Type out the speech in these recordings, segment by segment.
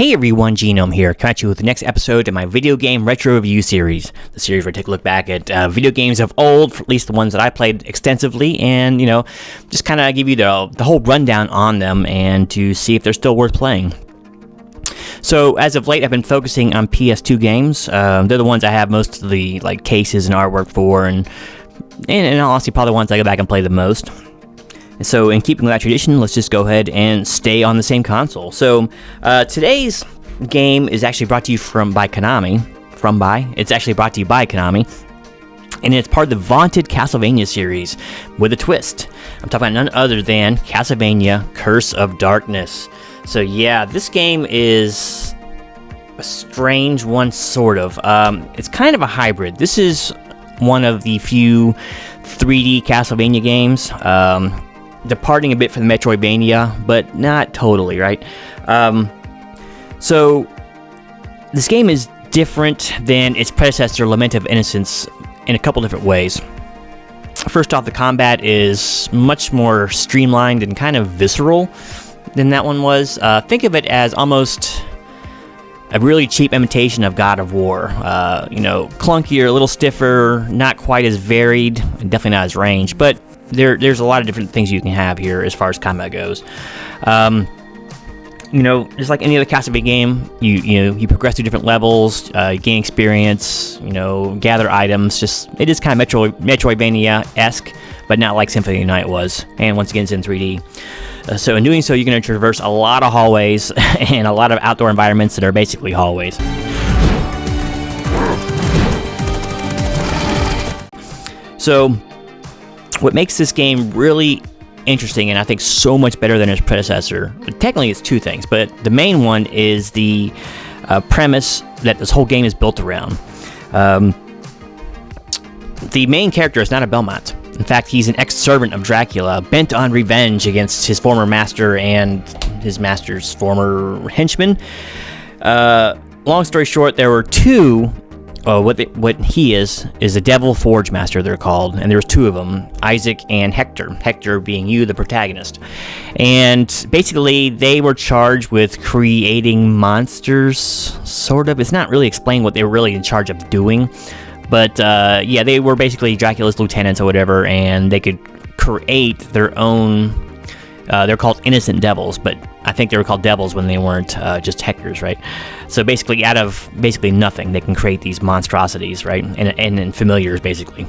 Hey everyone, Genome here, coming at you with the next episode of my video game retro review series. The series where I take a look back at video games of old, at least the ones that I played extensively, and, just kind of give you the whole rundown on them and to see if they're still worth playing. So, as of late, I've been focusing on PS2 games. They're the ones I have most of the cases and artwork for, and honestly, probably the ones I go back and play the most. So, in keeping with that tradition, let's just go ahead and stay on the same console. So, today's game is actually brought to you by Konami. It's actually brought to you by Konami. And it's part of the vaunted Castlevania series with a twist. I'm talking about none other than Castlevania Curse of Darkness. So, yeah, this game is a strange one, sort of. It's kind of a hybrid. This is one of the few 3D Castlevania games. Departing a bit from the Metroidvania, but not totally, right? So, this game is different than its predecessor, Lament of Innocence, in a couple different ways. First off, the combat is much more streamlined and kind of visceral than that one was. Think of it as almost a really cheap imitation of God of War. Clunkier, a little stiffer, not quite as varied, and definitely not as ranged, but there's a lot of different things you can have here as far as combat goes. Just like any other Castlevania game, you progress through different levels, gain experience, gather items. It is kind of Metroidvania-esque, but not like Symphony of the Night was. And once again, it's in 3D. So in doing so, you're going to traverse a lot of hallways and a lot of outdoor environments that are basically hallways. So, what makes this game really interesting, and I think so much better than its predecessor, technically it's two things, but the main one is the premise that this whole game is built around. The main character is not a Belmont. In fact, he's an ex-servant of Dracula, bent on revenge against his former master and his master's former henchman. Long story short, there were two. What he is a Devil Forgemaster, they're called, and there's two of them, Isaac and Hector. Hector being you, the protagonist. And basically, they were charged with creating monsters, sort of. It's not really explained what they were really in charge of doing. But, they were basically Dracula's lieutenants or whatever, and they could create their own. They're called innocent devils, but I think they were called devils when they weren't just Hectors, right? So basically, out of nothing, they can create these monstrosities, right? And familiars, basically.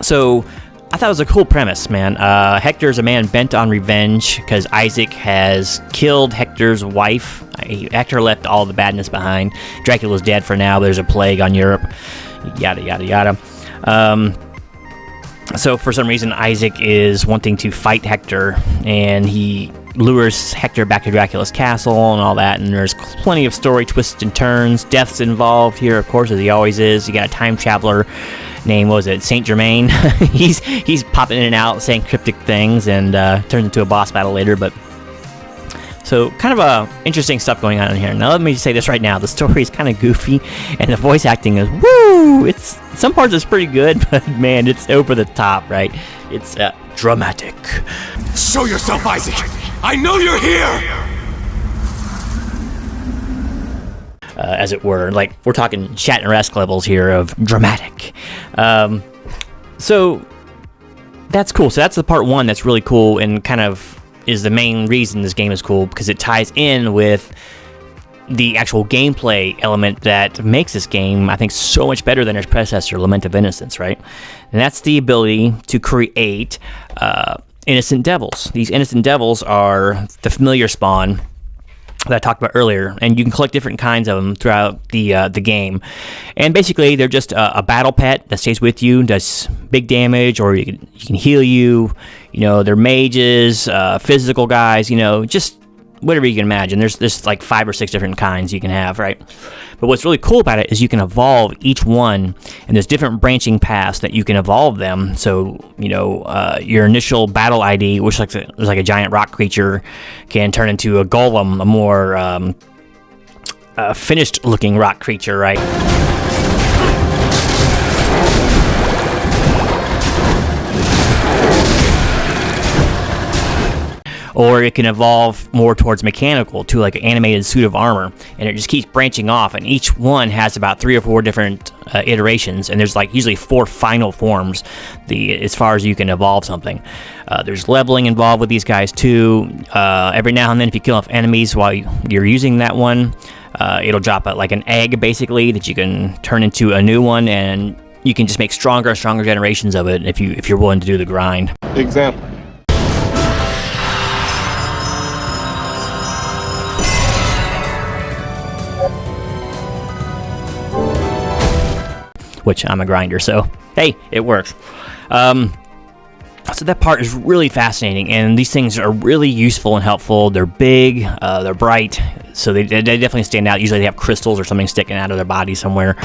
So I thought it was a cool premise, man. Hector is a man bent on revenge because Isaac has killed Hector's wife. Hector left all the badness behind. Dracula's dead for now. There's a plague on Europe. Yada, yada, yada. So for some reason, Isaac is wanting to fight Hector, and he lures Hector back to Dracula's castle and all that, and there's plenty of story twists and turns. Death's involved here, of course, as he always is. You got a time traveler named, Saint Germain? he's popping in and out, saying cryptic things, and turns into a boss battle later, but... So, kind of interesting stuff going on in here. Now, let me say this right now. The story is kind of goofy, and the voice acting is, woo! Some parts is pretty good, but man, it's over the top, right? It's dramatic. Show yourself, Isaac! I know you're here! As it were. We're talking Shatner-esque levels here of dramatic. So, that's cool. So, that's the part one that's really cool and kind of is the main reason this game is cool, because it ties in with the actual gameplay element that makes this game, I think, so much better than its predecessor, Lament of Innocence, right? And that's the ability to create innocent devils. These innocent devils are the familiar spawn that I talked about earlier, and you can collect different kinds of them throughout the game. And basically, they're just a battle pet that stays with you, does big damage, or you can heal you. They're mages, physical guys, just whatever you can imagine. There's 5 or 6 different kinds you can have, right? But what's really cool about it is you can evolve each one, and there's different branching paths that you can evolve them. So, your initial battle ID, which is like a giant rock creature, can turn into a golem, a more finished-looking rock creature, right? or it can evolve more towards mechanical to like an animated suit of armor, and it just keeps branching off, and each one has about 3 or 4 different iterations, and there's like usually 4 final forms as far as you can evolve something. There's leveling involved with these guys too. Every now and then, if you kill off enemies while you're using that one, it'll drop like an egg basically that you can turn into a new one, and you can just make stronger and stronger generations of it if you're willing to do the grind. Example. Which I'm a grinder, so hey, it works. So that part is really fascinating, and these things are really useful and helpful. They're big, they're bright, so they definitely stand out. Usually they have crystals or something sticking out of their body somewhere.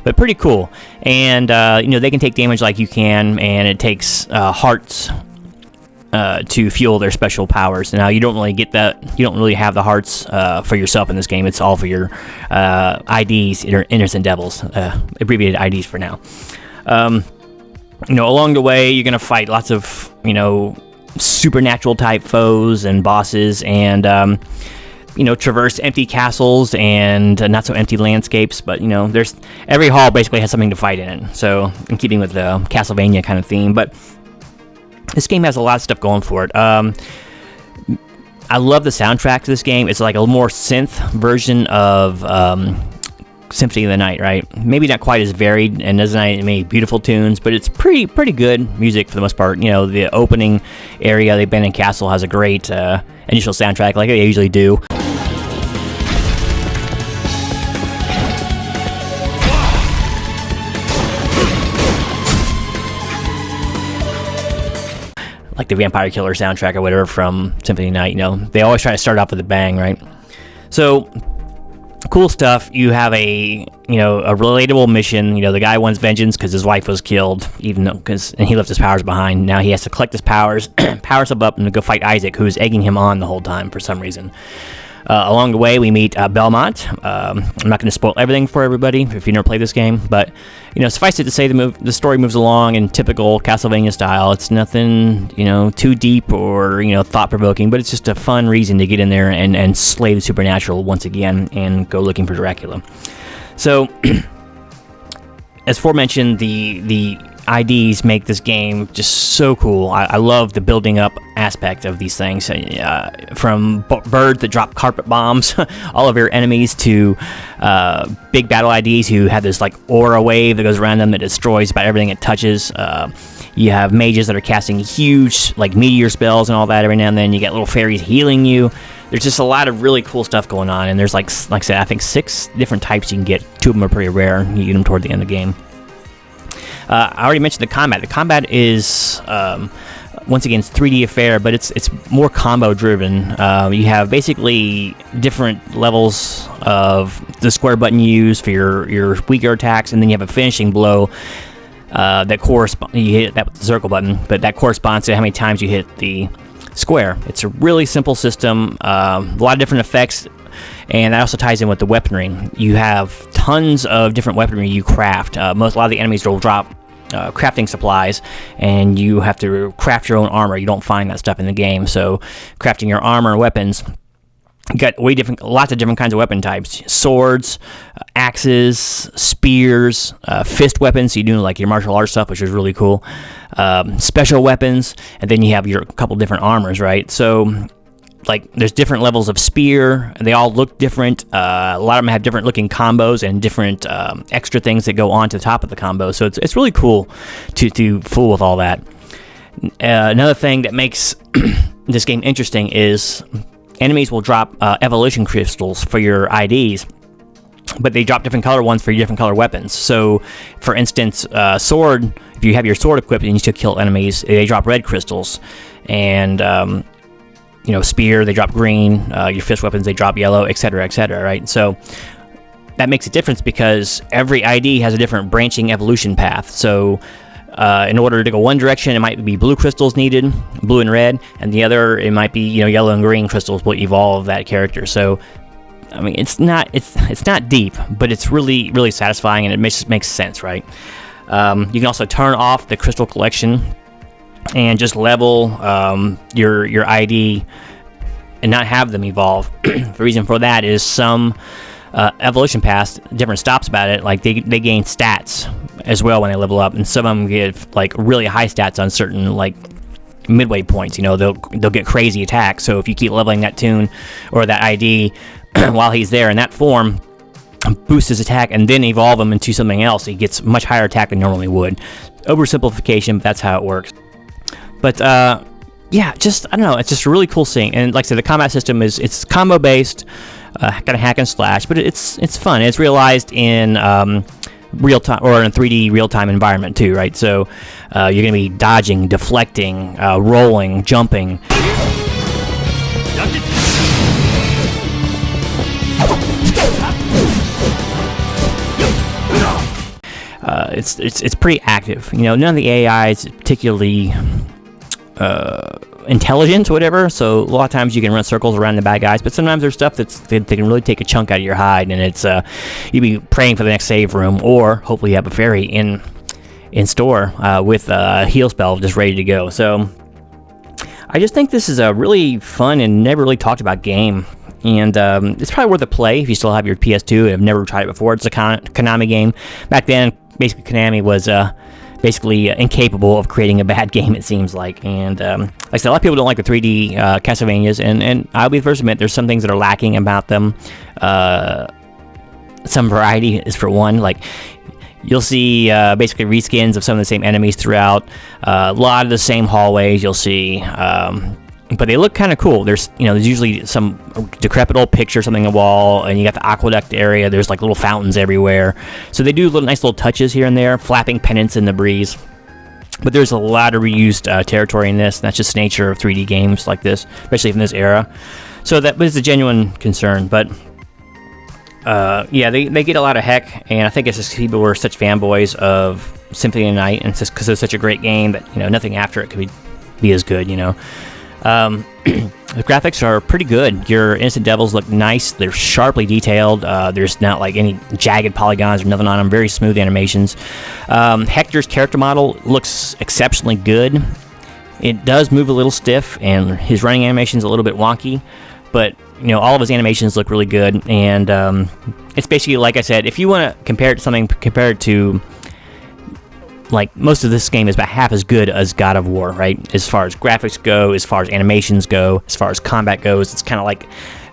But pretty cool, and they can take damage like you can, and it takes hearts to fuel their special powers. Now you don't really get that. You don't really have the hearts for yourself in this game. It's all for your IDs, innocent devils, abbreviated IDs for now. Along the way, you're gonna fight lots of supernatural type foes and bosses, and traverse empty castles and not so empty landscapes, but there's every hall basically has something to fight in it. So in keeping with the Castlevania kind of theme, but this game has a lot of stuff going for it. I love the soundtrack to this game. It's like a more synth version of Symphony of the Night, right? Maybe not quite as varied and doesn't have many beautiful tunes, but it's pretty good music for the most part. The opening area, the abandoned castle, has a great initial soundtrack, like they usually do. Like the Vampire Killer soundtrack or whatever from Symphony of the Night, they always try to start off with a bang, right? So cool stuff. You have a relatable mission. The guy wants vengeance because his wife was killed, and he left his powers behind. Now he has to collect his powers, power himself up, and go fight Isaac, who's egging him on the whole time for some reason. Along the way, we meet Belmont. I'm not going to spoil everything for everybody if you never played this game, but suffice it to say, the story moves along in typical Castlevania style. It's nothing too deep or thought-provoking, but it's just a fun reason to get in there and slay the supernatural once again and go looking for Dracula. So, as aforementioned, the IDs make this game just so cool. I love the building up aspect of these things, from birds that drop carpet bombs all of your enemies to big battle IDs who have this like aura wave that goes around them that destroys about everything it touches. You have mages that are casting huge like meteor spells and all that every now and then. You get little fairies healing you. There's just a lot of really cool stuff going on, and there's like I said, I think 6 different types you can get. 2 of them are pretty rare. You get them toward the end of the game. I already mentioned the combat. The combat is, once again, it's a 3D affair, but it's more combo driven. You have basically different levels of the square button you use for your weaker attacks, and then you have a finishing blow that corresponds. You hit that with the circle button, but that corresponds to how many times you hit the square. It's a really simple system. A lot of different effects. And that also ties in with the weaponry. You have tons of different weaponry you craft. A lot of the enemies will drop crafting supplies, and you have to craft your own armor. You don't find that stuff in the game, so crafting your armor and weapons. You got lots of different kinds of weapon types: swords, axes, spears, fist weapons. So you do like your martial arts stuff, which is really cool. Special weapons, and then you have your couple different armors, right? So, like, there's different levels of spear, and they all look different. A lot of them have different looking combos and different extra things that go on to the top of the combo. So it's really cool to fool with all that. Another thing that makes this game interesting is enemies will drop evolution crystals for your IDs, but they drop different color ones for your different color weapons. So, for instance, sword, if you have your sword equipped and you still kill enemies, they drop red crystals. And spear, they drop green. Your fist weapons, they drop yellow, etc., right? So that makes a difference because every ID has a different branching evolution path. So in order to go one direction, it might be blue crystals needed, blue and red, and the other, it might be yellow and green crystals will evolve that character. So I mean, it's not deep, but it's really, really satisfying, and it makes sense, right? You can also turn off the crystal collection and just level your ID and not have them evolve. The reason for that is some evolution paths, different stops about it, like they gain stats as well when they level up, and some of them give like really high stats on certain like midway points. You know, they'll get crazy attacks. So if you keep leveling that tune or that ID while he's there in that form, boost his attack and then evolve him into something else, he gets much higher attack than normally would. Oversimplification, but that's how it works. But yeah, just I don't know, it's just really cool seeing. And like I said, the combat system it's combo based, kind of hack and slash, but it's fun. It's realized in real time, or in a 3D real time environment too, right? So you're gonna be dodging, deflecting, rolling, jumping. It's pretty active. You know, none of the AI is particularly intelligent or whatever, so a lot of times you can run circles around the bad guys, but sometimes there's stuff they can really take a chunk out of your hide, and it's you'd be praying for the next save room, or hopefully you have a fairy in store with a heal spell just ready to go. So I just think this is a really fun and never really talked about game, and it's probably worth a play if you still have your PS2 and have never tried it before. It's a Konami game. Back then, basically Konami was basically incapable of creating a bad game, it seems like. And like I said, a lot of people don't like the 3D Castlevanias, and I'll be the first to admit there's some things that are lacking about them. Some variety is for one. Like, you'll see basically reskins of some of the same enemies throughout, a lot of the same hallways you'll see, but they look kind of cool. There's usually some decrepit old picture, something on the wall, and you got the aqueduct area. There's like little fountains everywhere. So they do nice little touches here and there, flapping pennants in the breeze. But there's a lot of reused territory in this, and that's just the nature of 3D games like this, especially from this era. So that is a genuine concern. But yeah, they get a lot of heck, and I think it's just people were such fanboys of Symphony of the Night, and it's just because it's such a great game that nothing after it could be as good. The graphics are pretty good. Your Innocent Devils look nice. They're sharply detailed. There's not like any jagged polygons or nothing on them. Very smooth animations. Hector's character model looks exceptionally good. It does move a little stiff, and his running animation's a little bit wonky, but all of his animations look really good. And it's basically, like I said, if you want to compare it to something, compare it to, like, most of this game is about half as good as God of War, right? As far as graphics go, as far as animations go, as far as combat goes, it's kind of like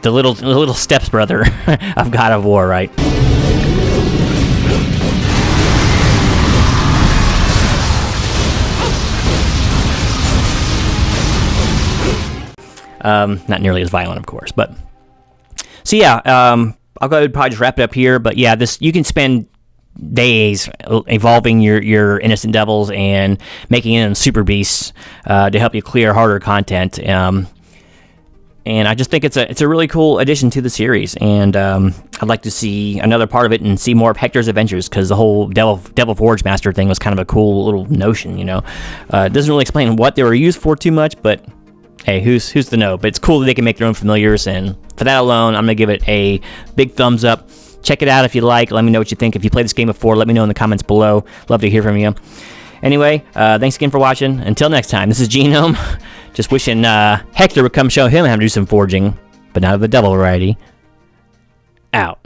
the little stepbrother of God of War, right? Not nearly as violent, of course, but so yeah, I'll go ahead and probably just wrap it up here. But yeah, you can spend days evolving your Innocent Devils and making them super beasts to help you clear harder content. And I just think it's a really cool addition to the series, and I'd like to see another part of it and see more of Hector's adventures, because the whole Devil Forgemaster thing was kind of a cool little notion. It doesn't really explain what they were used for too much, but hey, who's to know? But it's cool that they can make their own familiars, and for that alone, I'm gonna give it a big thumbs up. Check it out if you like. Let me know what you think. If you played this game before, let me know in the comments below. Love to hear from you. Anyway, thanks again for watching. Until next time, this is Genome. Just wishing Hector would come show him how to do some forging, but not of the devil variety. Out.